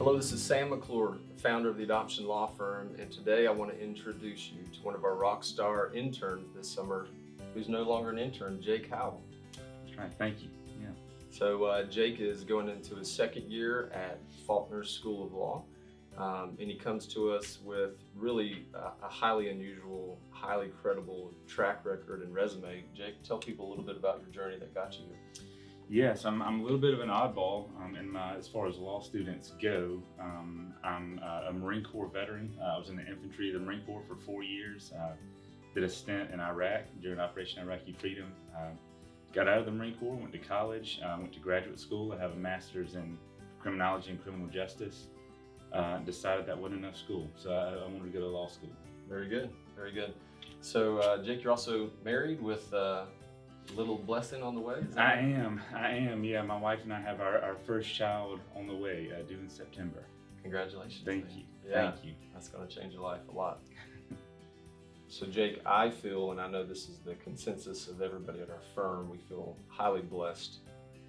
Hello, this is Sam McClure, the founder of the Adoption Law Firm, and today I want to introduce you to one of our rock star interns this summer, who's no longer an intern, Jake Howell. That's right, thank you. Yeah. So Jake is going into his second year at Faulkner's School of Law, and he comes to us with really a highly unusual, highly credible track record and resume. Jake, tell people a little bit about your journey that got you here. Yes, I'm a little bit of an oddball as far as law students go. I'm a Marine Corps veteran. I was in the infantry of the Marine Corps for 4 years. Did a stint in Iraq during Operation Iraqi Freedom. Got out of the Marine Corps, went to college, went to graduate school. I have a master's in Criminology and Criminal Justice. Decided that wasn't enough school, so I wanted to go to law school. Very good, very good. So Jake, you're also married with little blessing on the way? I am. Yeah, my wife and I have our first child on the way, due in September. Congratulations. Thank you. Yeah, Thank you. That's going to change your life a lot. So Jake, I feel, and I know this is the consensus of everybody at our firm, we feel highly blessed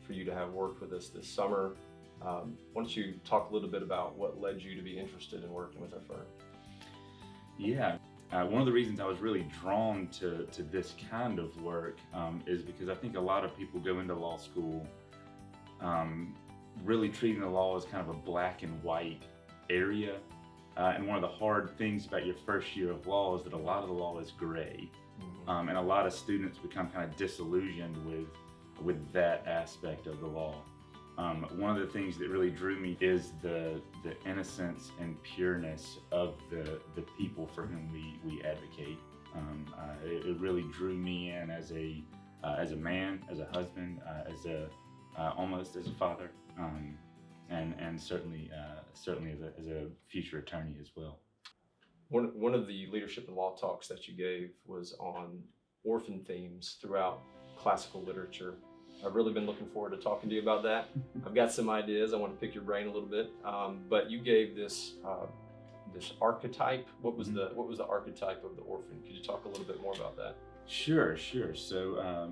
for you to have worked with us this summer. Why don't you talk a little bit about what led you to be interested in working with our firm? Yeah. One of the reasons I was really drawn to this kind of work is because I think a lot of people go into law school really treating the law as kind of a black and white area. And one of the hard things about your first year of law is that a lot of the law is gray. And a lot of students become kind of disillusioned with that aspect of the law. One of the things that really drew me is the innocence and pureness of the people for whom we advocate. It really drew me in as a man, as a husband, almost as a father, and certainly as a future attorney as well. One of the leadership and law talks that you gave was on orphan themes throughout classical literature. I've really been looking forward to talking to you about that. I've got some ideas. I want to pick your brain a little bit. But you gave this archetype. What was the archetype of the orphan? Could you talk a little bit more about that? Sure. So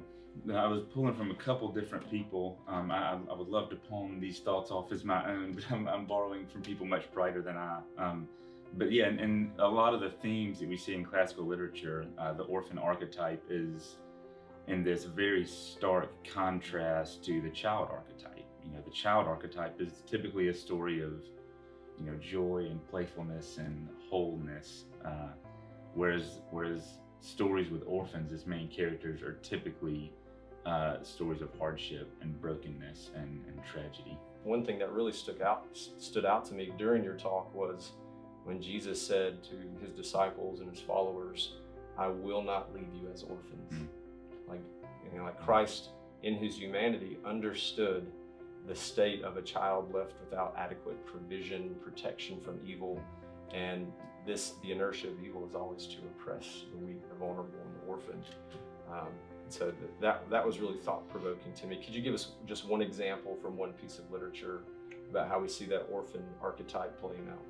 I was pulling from a couple different people. I would love to pawn these thoughts off as my own, but I'm borrowing from people much brighter than I. But yeah, and a lot of the themes that we see in classical literature, the orphan archetype is in this very stark contrast to the child archetype. The child archetype is typically a story of, joy and playfulness and wholeness, whereas stories with orphans as main characters are typically stories of hardship and brokenness and tragedy. One thing that really stood out to me during your talk was when Jesus said to his disciples and his followers, "I will not leave you as orphans." Like Christ in his humanity understood the state of a child left without adequate provision, protection from evil, and the inertia of evil is always to oppress the weak, the vulnerable, and the orphan. So that was really thought-provoking to me. Could you give us just one example from one piece of literature about how we see that orphan archetype playing out?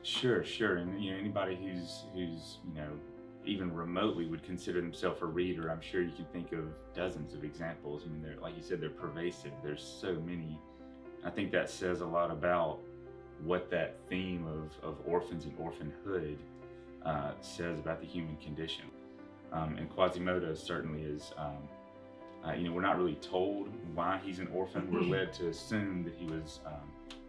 Sure. And anybody who's even remotely would consider themselves a reader, I'm sure you can think of dozens of examples. They're, like you said, they're pervasive. There's so many. I think that says a lot about what that theme of orphans and orphanhood says about the human condition. And Quasimodo certainly is, we're not really told why he's an orphan. We're led to assume that he was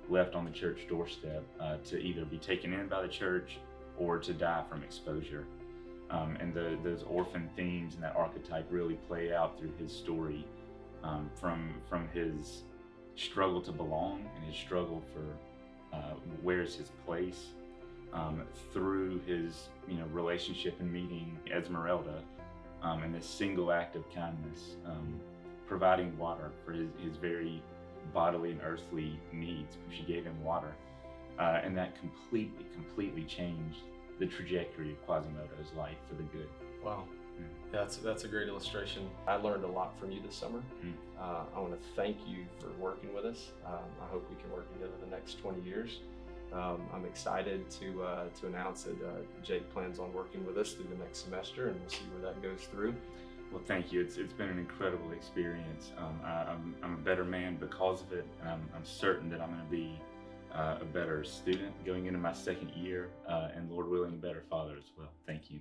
left on the church doorstep to either be taken in by the church or to die from exposure. And those orphan themes and that archetype really play out through his story, from his struggle to belong and his struggle for where's his place, through his relationship and meeting Esmeralda, and this single act of kindness, providing water for his very bodily and earthly needs. She gave him water, and that completely changed the trajectory of Quasimodo's life for the good. Wow. Yeah, that's a great illustration. I learned a lot from you this summer. I want to thank you for working with us. I hope we can work together the next 20 years. I'm excited to announce that Jake plans on working with us through the next semester, and we'll see where that goes through. Well, thank you. It's been an incredible experience. I'm a better man because of it, and I'm certain that I'm going to be a better student going into my second year, and Lord willing, a better father as well. Thank you.